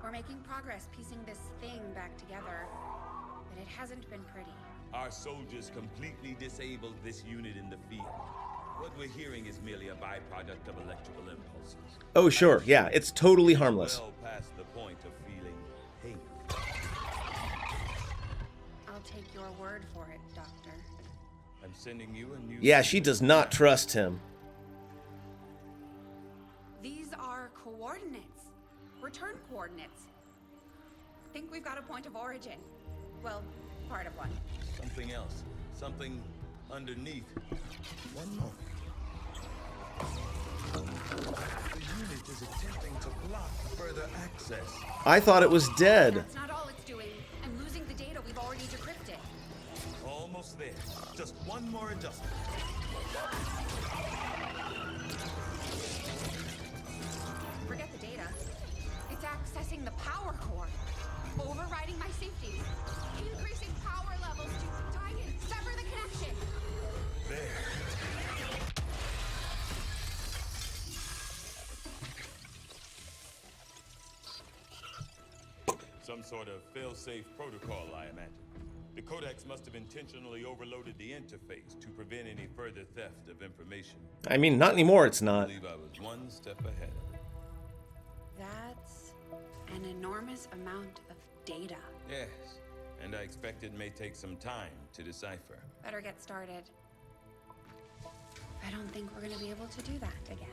We're making progress piecing this thing back together, but it hasn't been pretty. Our soldiers completely disabled this unit in the field. What we're hearing is merely a byproduct of electrical impulses. Oh, sure. Yeah, it's totally harmless. Well past the point of feeling pain. I'll take your word for it, Doctor. I'm sending you a new... Yeah, she does not trust him. These are coordinates. Return coordinates. Think we've got a point of origin. Well, part of one. Something else. Something underneath. One moment. The unit is attempting to block further access. I thought it was dead. That's not all it's doing. I'm losing the data we've already decrypted. Almost there. Just one more adjustment. Forget the data. It's accessing the power core. Overriding my safety. Increasing power levels to tie in. Sever the connection. There. Some sort of fail-safe protocol, I imagine. The Codex must have intentionally overloaded the interface to prevent any further theft of information. I mean, not anymore, it's I not. believe I was one step ahead of it. That's an enormous amount of data. Yes, and I expect it may take some time to decipher. Better get started. I don't think we're going to be able to do that again.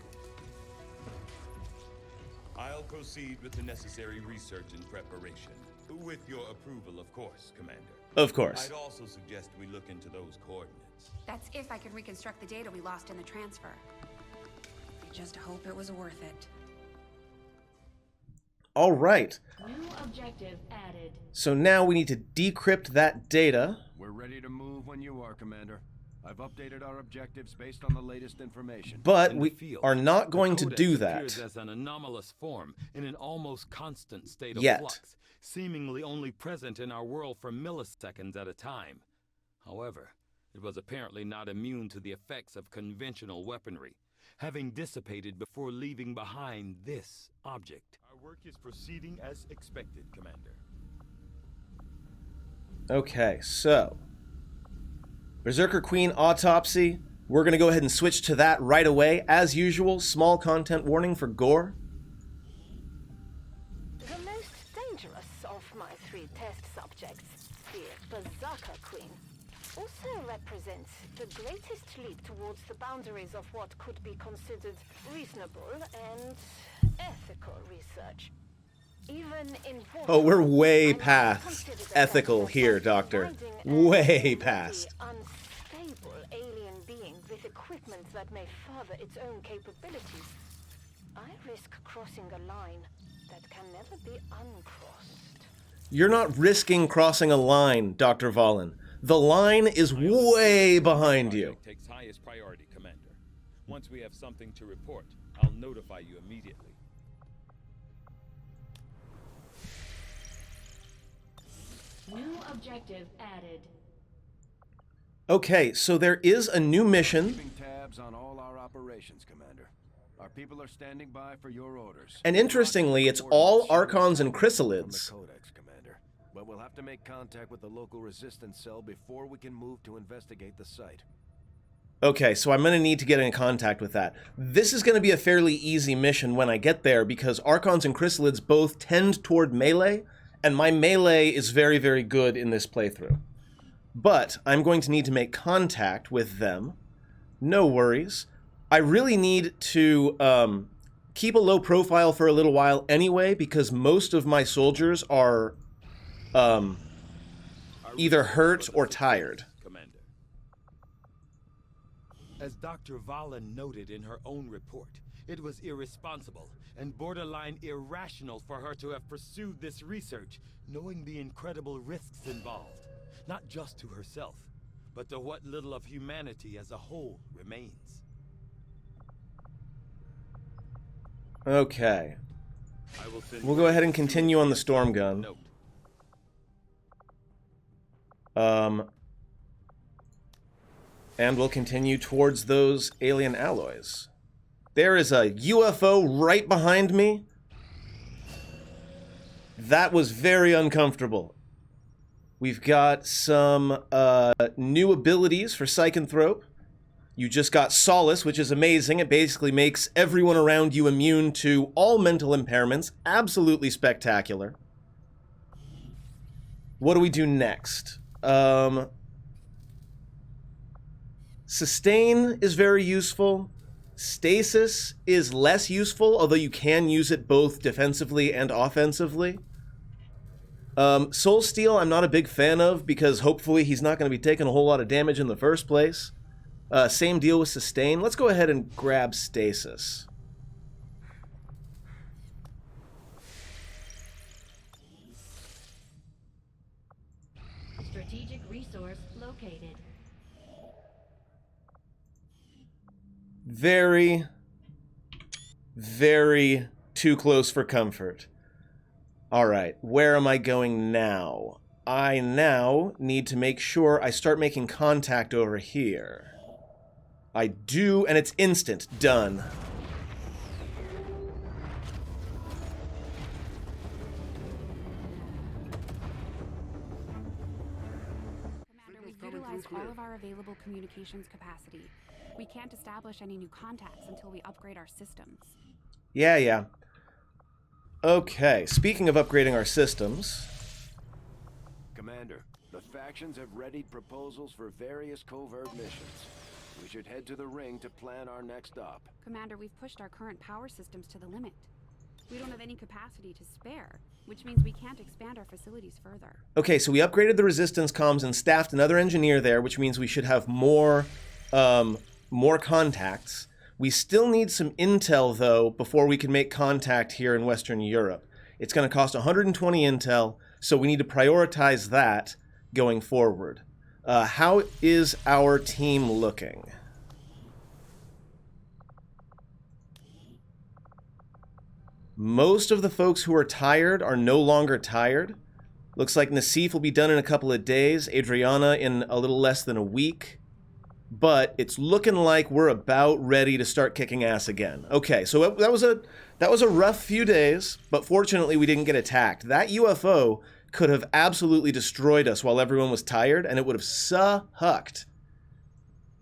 I'll proceed with the necessary research and preparation. With your approval, of course, Commander. Of course. I'd also suggest we look into those coordinates. That's if I can reconstruct the data we lost in the transfer. I just hope it was worth it. All right. New objective added. So now we need to decrypt that data. We're ready to move when you are, Commander. I've updated our objectives based on the latest information. But In the we field, are not the going to Codex do appears that as an anomalous form in an almost constant state of yet. flux, seemingly only present in our world for milliseconds at a time. However, it was apparently not immune to the effects of conventional weaponry, having dissipated before leaving behind this object. Our work is proceeding as expected, Commander. Okay, so Berserker Queen Autopsy. We're going to go ahead and switch to that right away. As usual, small content warning for gore. The most dangerous of my 3 test subjects, the Berserker Queen, also represents the greatest leap towards the boundaries of what could be considered reasonable and ethical research. Even in Oh, we're way I'm past considered ethical as here, a Doctor. finding Way a past. unstable alien being with equipment that may further its own capabilities. I risk crossing a line that can never be uncrossed. You're not risking crossing a line, Dr. Valen. The line is way behind you. Project takes highest priority, Commander. Once we have something to report, I'll notify you immediately. New objective added. Okay, so there is a new mission, Keeping tabs on all our operations, Commander. Our people are standing by for your orders. and interestingly, it's all Archons and Chrysalids. From the Codex, Commander. But we'll have to make contact with the local resistance cell before we can move to investigate the site. Okay, so I'm going to need to get in contact with that. This is going to be a fairly easy mission when I get there because Archons and Chrysalids both tend toward melee, and my melee is very, very good in this playthrough. But I'm going to need to make contact with them. No worries. I really need to keep a low profile for a little while anyway because most of my soldiers are either hurt or tired. Commander. As Dr. Valen noted in her own report, it was irresponsible and borderline irrational for her to have pursued this research, knowing the incredible risks involved, not just to herself, but to what little of humanity as a whole remains. Okay. I will send We'll go ahead and continue on the storm gun. note. And we'll continue towards those alien alloys. There is a UFO right behind me. That was very uncomfortable. We've got some new abilities for Psychanthrope. You just got Solace, which is amazing. It basically makes everyone around you immune to all mental impairments. Absolutely spectacular. What do we do next? Sustain is very useful. Stasis is less useful, although you can use it both defensively and offensively. Soul Steal I'm not a big fan of, because hopefully he's not going to be taking a whole lot of damage in the first place. Same deal with Sustain. Let's go ahead and grab Stasis. Strategic resource located. Very, very too close for comfort. Alright, where am I going now? I now need to make sure I start making contact over here. I do, and it's instant. Done. Commander, we've utilized all of our available communications capacity. We can't establish any new contacts until we upgrade our systems. Yeah. Okay, speaking of upgrading our systems... Commander, the factions have readied proposals for various covert missions. We should head to the ring to plan our next op. Commander, we've pushed our current power systems to the limit. We don't have any capacity to spare, which means we can't expand our facilities further. Okay, so we upgraded the resistance comms and staffed another engineer there, which means we should have more contacts. We still need some intel, though, before we can make contact here in Western Europe. It's going to cost 120 intel, so we need to prioritize that going forward. How is our team looking? Most of the folks who are tired are no longer tired. Looks like Nassif will be done in a couple of days, Adriana in a little less than a week. But it's looking like we're about ready to start kicking ass again. Okay, so that was a rough few days, but fortunately we didn't get attacked. That UFO could have absolutely destroyed us while everyone was tired, and it would have sucked.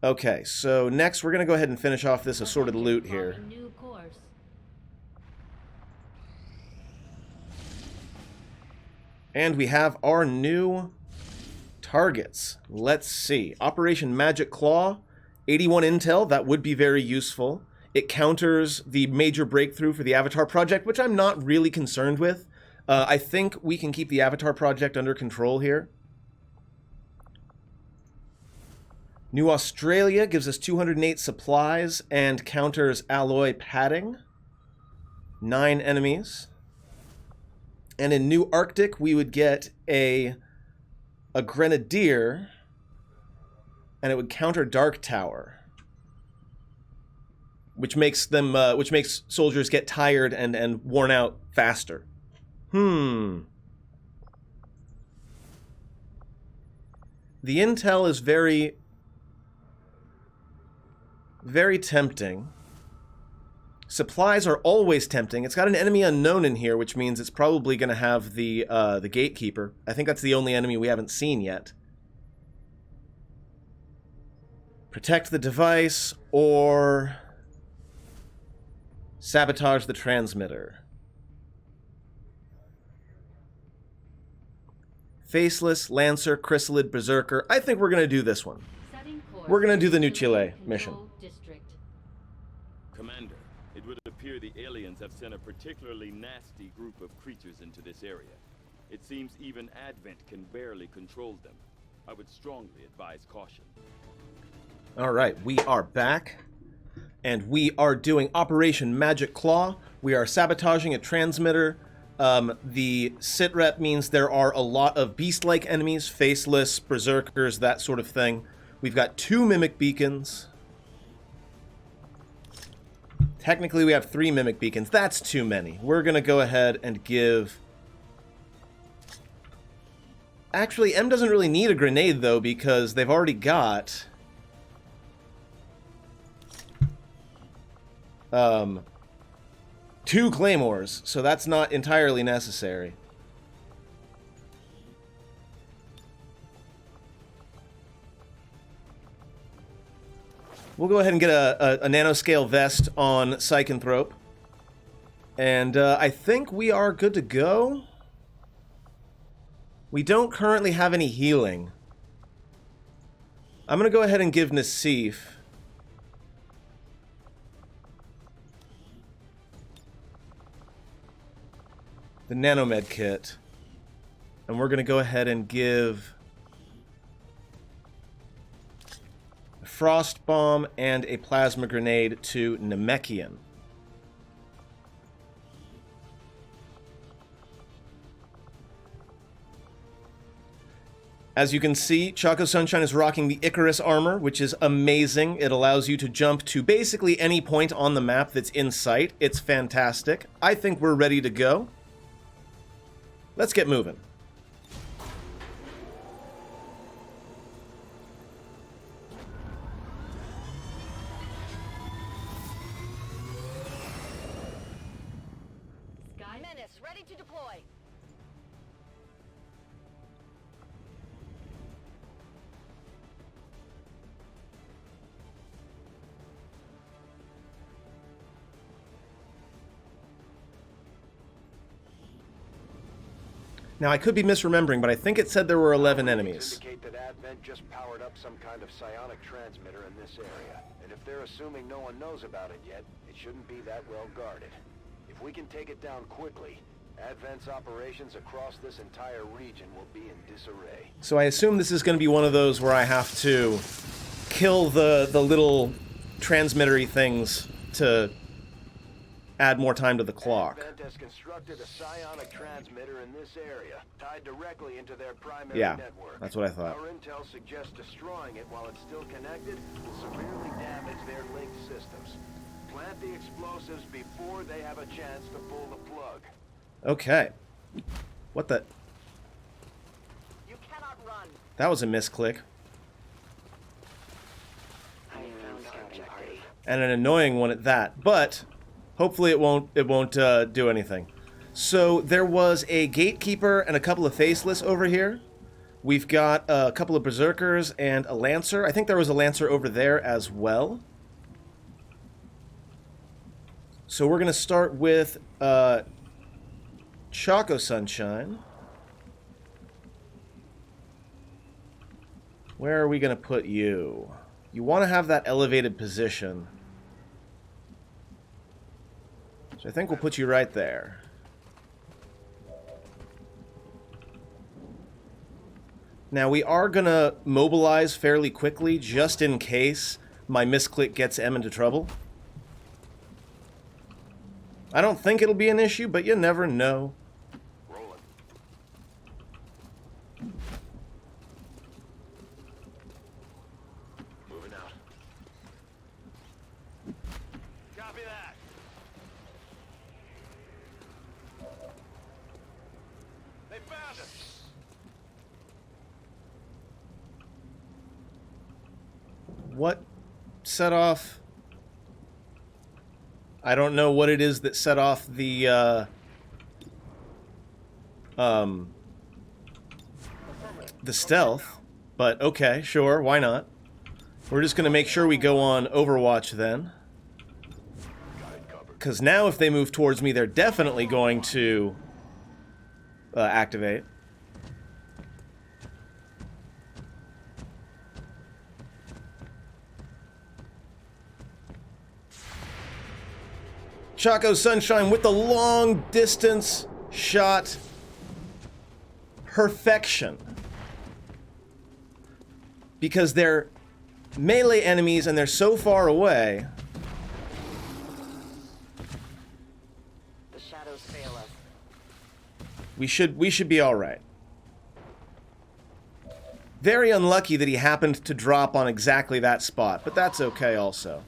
Okay, so next we're going to go ahead and finish off this assorted loot here. New course. And we have our new targets. Let's see. Operation Magic Claw, 81 intel. That would be very useful. It counters the major breakthrough for the Avatar project, which I'm not really concerned with. I think we can keep the Avatar project under control here. New Australia gives us 208 supplies and counters alloy padding. 9 enemies. And in New Arctic, we would get a Grenadier, and it would counter Dark Tower, which makes soldiers get tired and worn out faster. The intel is very, very tempting. Supplies are always tempting. It's got an enemy unknown in here, which means it's probably going to have the Gatekeeper. I think that's the only enemy we haven't seen yet. Protect the device or sabotage the transmitter. Faceless, Lancer, Chrysalid, Berserker. I think we're going to do this one. We're going to do the New Chile mission. Commander, it would appear the aliens have sent a particularly nasty group of creatures into this area. It seems even Advent can barely control them. I would strongly advise caution. All right, we are back, and we are doing Operation Magic Claw. We are sabotaging a transmitter. The sitrep means there are a lot of beast-like enemies, faceless, berserkers, that sort of thing. We've got 2 mimic beacons. Technically, we have 3 mimic beacons. That's too many. We're going to go ahead and give... Actually, M doesn't really need a grenade, though, because they've already got... 2 claymores, so that's not entirely necessary. We'll go ahead and get a nanoscale vest on Psychonthrope. And I think we are good to go. We don't currently have any healing. I'm going to go ahead and give Nassif the Nanomed kit. And we're going to go ahead and give a Frost Bomb and a Plasma Grenade to Namekian. As you can see, Choco Sunshine is rocking the Icarus armor, which is amazing. It allows you to jump to basically any point on the map that's in sight. It's fantastic. I think we're ready to go. Let's get moving. Sky Menace, ready to deploy. Now, I could be misremembering, but I think it said there were 11 enemies. Indicate that Advent just powered up some kind of psionic transmitter in this area. And if they're assuming no one knows about it yet, it shouldn't be that well guarded. If we can take it down quickly, Advent's operations across this entire region will be in disarray. So I assume this is going to be one of those where I have to kill the little transmittery things to add more time to the clock. Advent has constructed a psionic transmitter in this area, tied directly into their primary Yeah, network. that's what I thought. Our intel suggests destroying it while it's still connected will severely damage their linked systems. Plant the explosives before they have a chance to pull the plug. Okay. What the? You cannot run. That was a misclick. I found subject A. And an annoying one at that. But hopefully it won't do anything. So there was a gatekeeper and a couple of faceless over here. We've got a couple of berserkers and a lancer. I think there was a lancer over there as well. So we're going to start with Choco Sunshine. Where are we going to put you? You want to have that elevated position. So I think we'll put you right there. Now we are going to mobilize fairly quickly just in case my misclick gets M into trouble. I don't think it'll be an issue, but you never know. Rolling. Moving out. Copy that. They found us. What set off? I don't know what it is that set off the stealth, but okay, sure, why not? We're just going to make sure we go on Overwatch then. Because now if they move towards me, they're definitely going to activate. Choco Sunshine with the long distance shot. Perfection. Because they're melee enemies and they're so far away. The shadows fail us. We should be all right. Very unlucky that he happened to drop on exactly that spot, but that's okay also.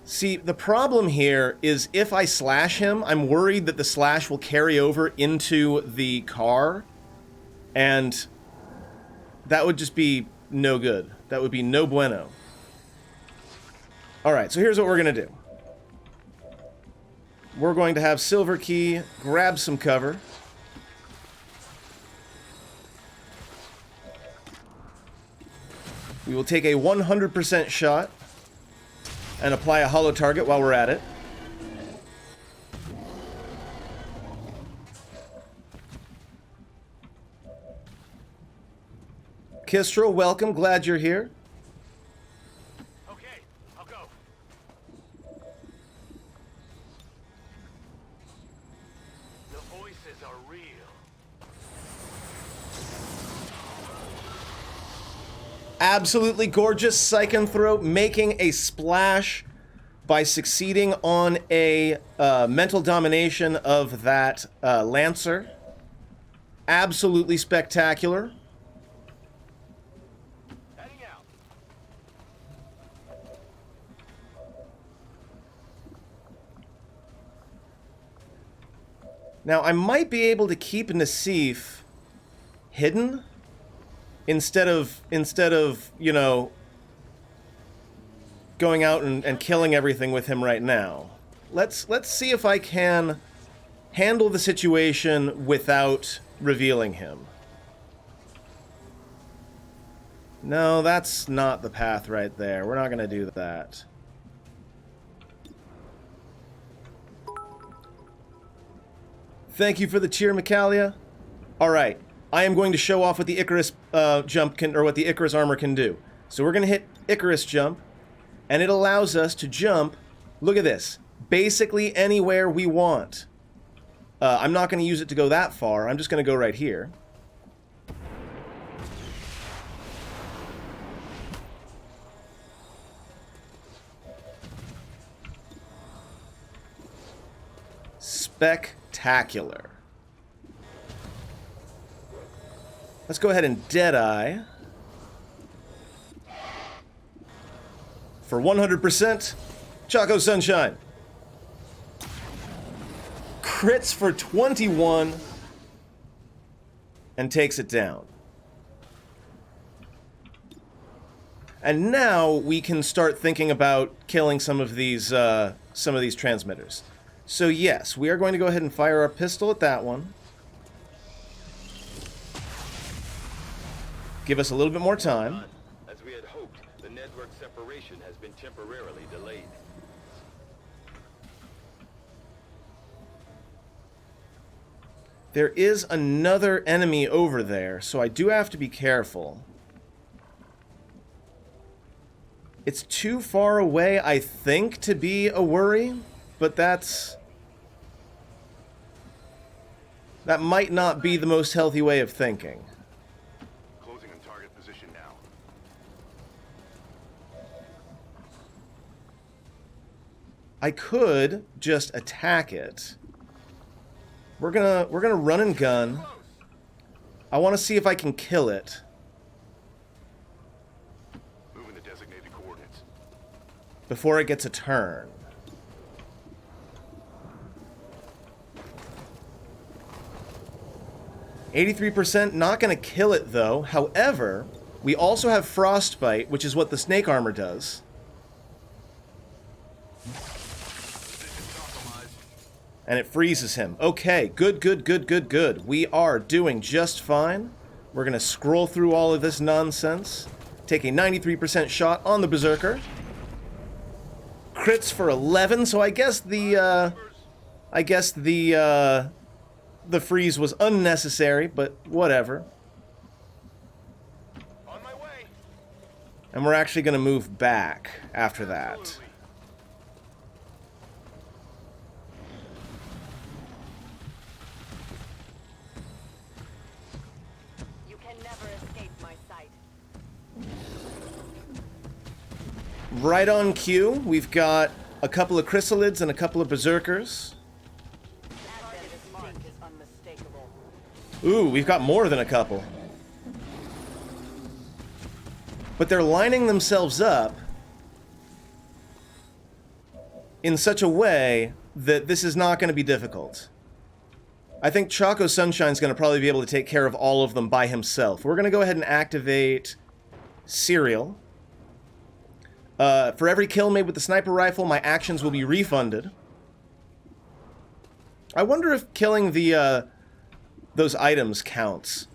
See, the problem here is if I slash him, I'm worried that the slash will carry over into the car, and that would just be no good. That would be no bueno. Alright, so here's what we're going to do. We're going to have Silver Key grab some cover. We will take a 100% shot and apply a hollow target while we're at it. Kistral, welcome. Glad you're here. Okay, I'll go. The voices are real. Absolutely gorgeous Psychonthrope making a splash by succeeding on a mental domination of that Lancer. Absolutely spectacular. Heading out. Now, I might be able to keep Nassif hidden instead of, you know, going out and killing everything with him right now. Let's see if I can handle the situation without revealing him. No, that's not the path right there. We're not going to do that. Thank you for the cheer, Micalia. Alright, I am going to show off what the Icarus jump can, or what the Icarus armor can do. So we're going to hit Icarus Jump, and it allows us to jump, look at this, basically anywhere we want. I'm not going to use it to go that far, I'm just going to go right here. Spectacular. Let's go ahead and Deadeye. For 100%, Choco Sunshine. Crits for 21 and takes it down. And now we can start thinking about killing some of these transmitters. So yes, we are going to go ahead and fire our pistol at that one. Give us a little bit more time. As we had hoped, the network separation has been temporarily delayed. There is another enemy over there, so I do have to be careful. It's too far away, I think, to be a worry, but that might not be the most healthy way of thinking. Closing on target position now. I could just attack it. We're gonna run and gun. I want to see if I can kill it. Moving the designated coordinates. Before it gets a turn. %, not going to kill it though. However, we also have Frostbite, which is what the snake armor does. And it freezes him. Okay, good. We are doing just fine. We're going to scroll through all of this nonsense. Take a 93% shot on the Berserker. Crits for 11, so I guess the freeze was unnecessary, but whatever. On my way. And we're actually going to move back after that. Absolutely. You can never escape my sight. Right on cue, we've got a couple of Chrysalids and a couple of Berserkers. That instinct is unmistakable. Ooh, we've got more than a couple. But they're lining themselves up in such a way that this is not going to be difficult. I think Choco Sunshine's going to probably be able to take care of all of them by himself. We're going to go ahead and activate Serial. For every kill made with the sniper rifle, my actions will be refunded. I wonder if killing the those items counts.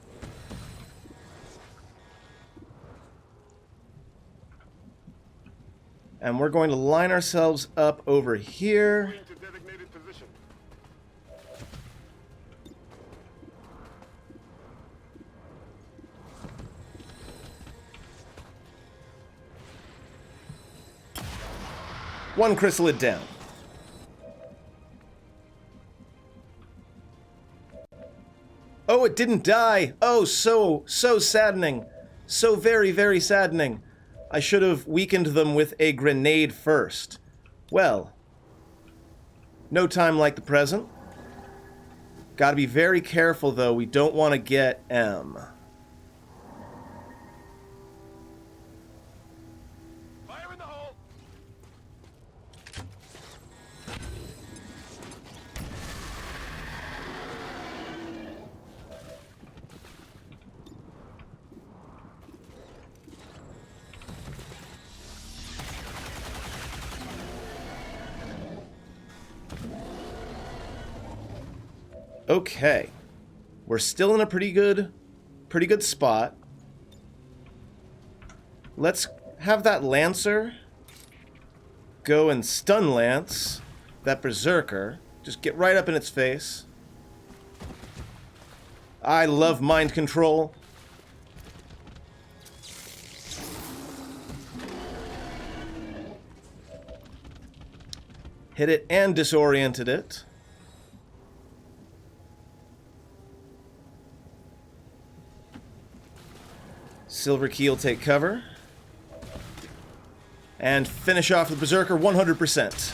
And we're going to line ourselves up over here. Into designated position. One chrysalid down. Oh, it didn't die. Oh, so saddening. So very, very saddening. I should have weakened them with a grenade first. Well, no time like the present. Gotta be very careful, though. We don't want to get M. Fire in the hole. Okay. We're still in a pretty good spot. Let's have that Lancer go and stun Lance that Berserker. Just get right up in its face. I love mind control. Hit it and disoriented it. Silver Key will take cover. And finish off the Berserker 100%.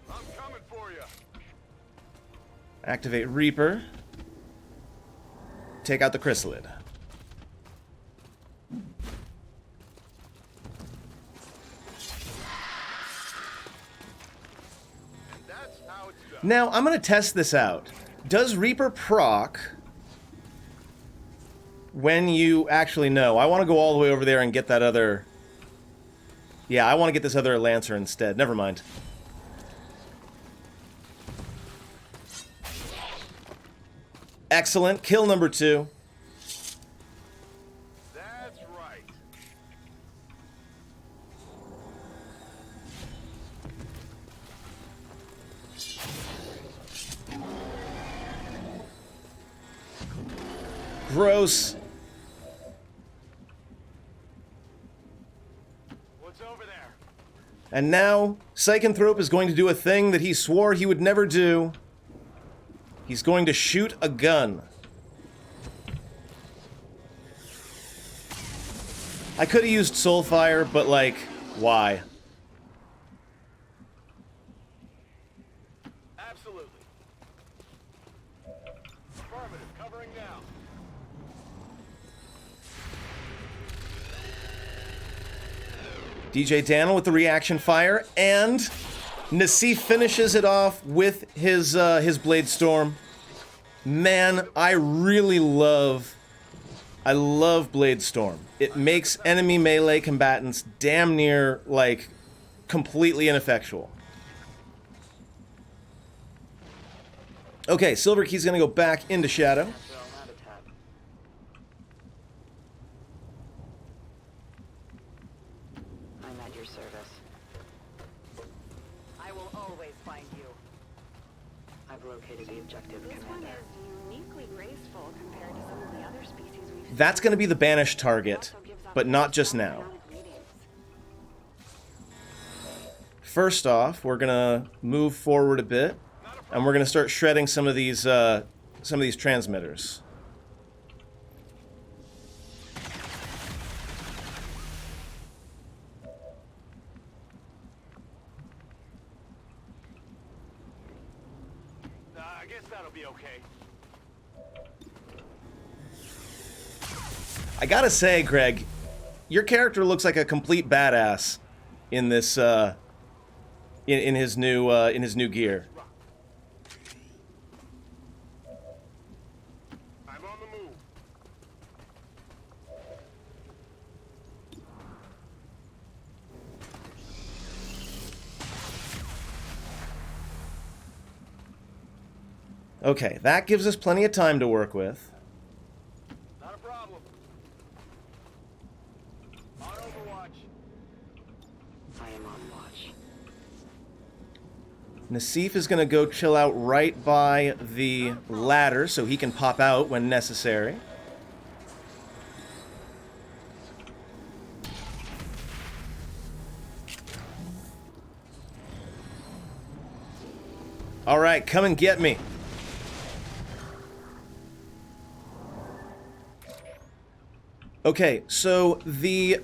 I'm coming for you. Activate Reaper. Take out the chrysalid. That's how it's done. Now, I'm going to test this out. Does Reaper proc when you actually know? I want to go all the way over there and get that other... Yeah, I want to get this other Lancer instead. Never mind. Excellent. Kill number 2. That's right. Gross. What's over there? And now, Psychonthrope is going to do a thing that he swore he would never do. He's going to shoot a gun. I could have used Soulfire, but like, why? Absolutely. Affirmative, covering now. DJ Daniel with the reaction fire, and Nassif finishes it off with his Blade Storm. Man, I love Blade Storm. It makes enemy melee combatants damn near, like, completely ineffectual. Okay, Silver Key's gonna go back into Shadow. I'm at your service. I will always find you. I've located the objective, This one Commander. is uniquely graceful compared to some of the other species we've seen. That's gonna be the banished target, Also gives off but not strong just now. psionic readings. First off, we're gonna move forward a bit, and we're gonna start shredding some of these transmitters. I guess that'll be okay. I gotta say, Greg, your character looks like a complete badass in this in his new gear. I'm on the move. Okay, that gives us plenty of time to work with. Not a problem. On Overwatch. I am on watch. Nassif is going to go chill out right by the ladder so he can pop out when necessary. All right, come and get me. Okay, so the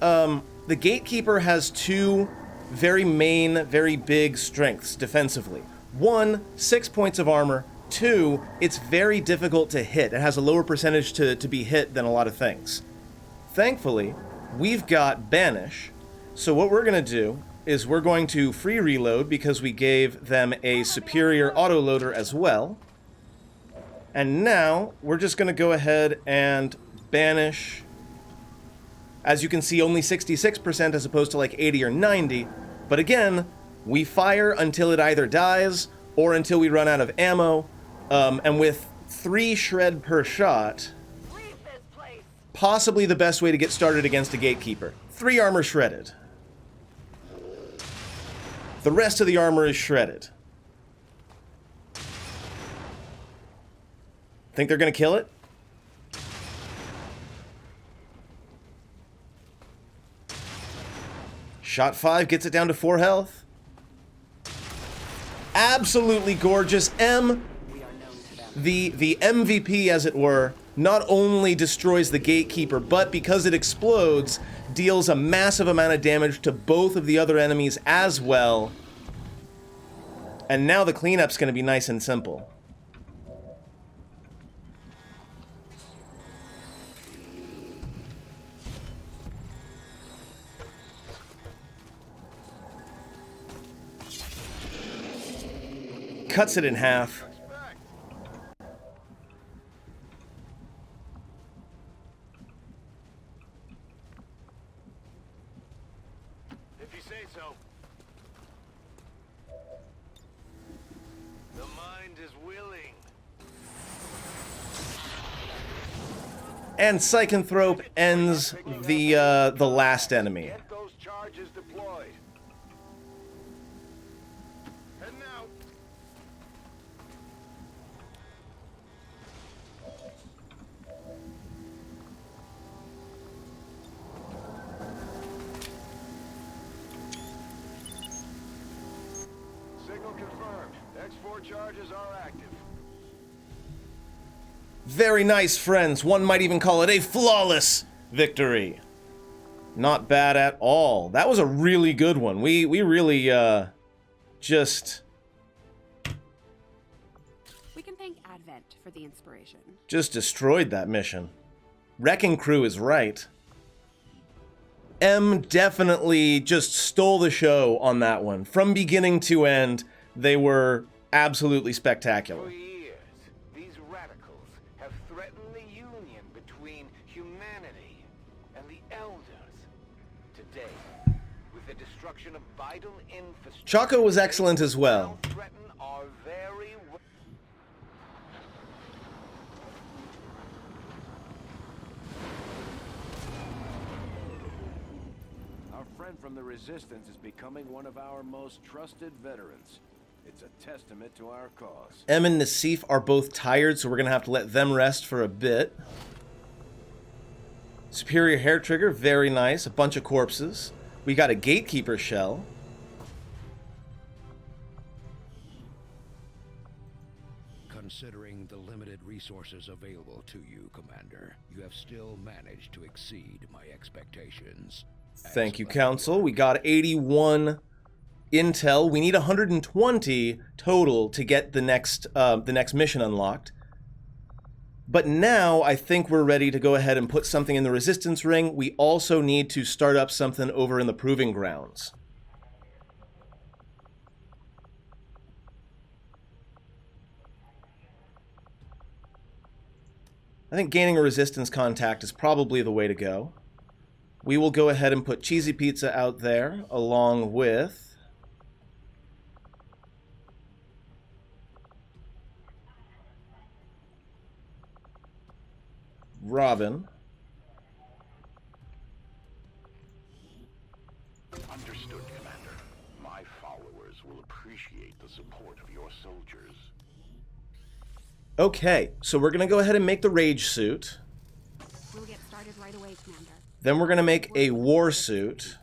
Gatekeeper has two very main, very big strengths defensively. One, 6 points of armor. Two, it's very difficult to hit. It has a lower percentage to be hit than a lot of things. Thankfully, we've got Banish, so what we're going to do is we're going to free reload because we gave them a superior autoloader as well. And now, we're just going to go ahead and banish. As you can see, only 66% as opposed to like 80 or 90. But again, we fire until it either dies or until we run out of ammo. And with 3 shred per shot, possibly the best way to get started against a Gatekeeper. 3 armor shredded. The rest of the armor is shredded. Think they're going to kill it? Shot 5 gets it down to 4 health. Absolutely gorgeous. The MVP, as it were, not only destroys the Gatekeeper, but because it explodes, deals a massive amount of damage to both of the other enemies as well. And now the cleanup's going to be nice and simple. Cuts it in half. If you say so. The mind is willing. And Psychonthrope ends the last enemy. Get those charges deployed. Heading out. Signal confirmed. X4 charges are active. Very nice, friends. One might even call it a flawless victory. Not bad at all. That was a really good one. We really, just We can thank Advent for the inspiration. destroyed that mission. Wrecking Crew is right. M definitely just stole the show on that one. From beginning to end, they were absolutely spectacular. For years, these radicals have threatened the union between humanity and the Elders. Today, with the destruction of vital infrastructure, Chaco was excellent as well. now threaten our very Our friend from the Resistance is becoming one of our most trusted veterans. It's a testament to our cause. M and Nassif are both tired, so we're going to have to let them rest for a bit. Superior Hair Trigger, very nice. A bunch of corpses. We got a Gatekeeper shell. Considering the limited resources available to you, Commander, you have still managed to exceed my expectations. Thank you, Council. We got 81 intel. We need 120 total to get the next mission unlocked. But now I think we're ready to go ahead and put something in the Resistance Ring. We also need to start up something over in the Proving Grounds. I think gaining a Resistance contact is probably the way to go. We will go ahead and put Cheesy Pizza out there, along with... Robin. Understood, Commander. My followers will appreciate the support of your soldiers. Okay, so we're going to go ahead and make the Rage Suit. We'll get started right away, Commander. Then we're going to make a War Suit.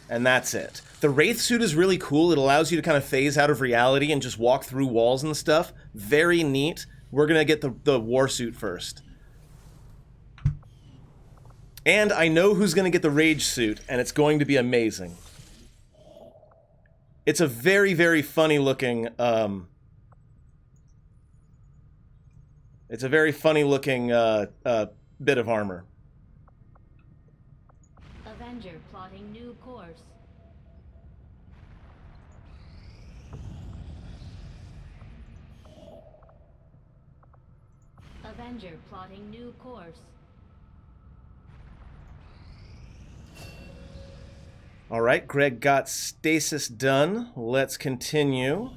And that's it. The Wraith Suit is really cool. It allows you to kind of phase out of reality and just walk through walls and stuff. Very neat. We're going to get the War Suit first. And I know who's going to get the Rage Suit, and it's going to be amazing. It's a very, very funny looking... It's a very funny looking bit of armor. Avenger plotting new course. Avenger plotting new course. All right, Greg got stasis done. Let's continue.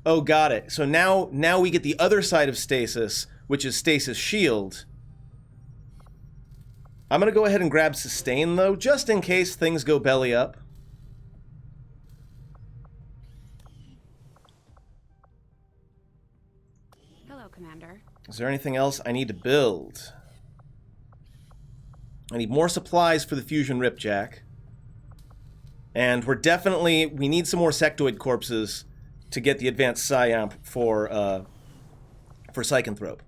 Oh, got it. So now we get the other side of stasis, which is stasis shield. I'm going to go ahead and grab sustain, though, just in case things go belly up. Hello, Commander. Is there anything else I need to build? I need more supplies for the fusion ripjack. And we need some more sectoid corpses to get the advanced psi amp for Psychanthrope.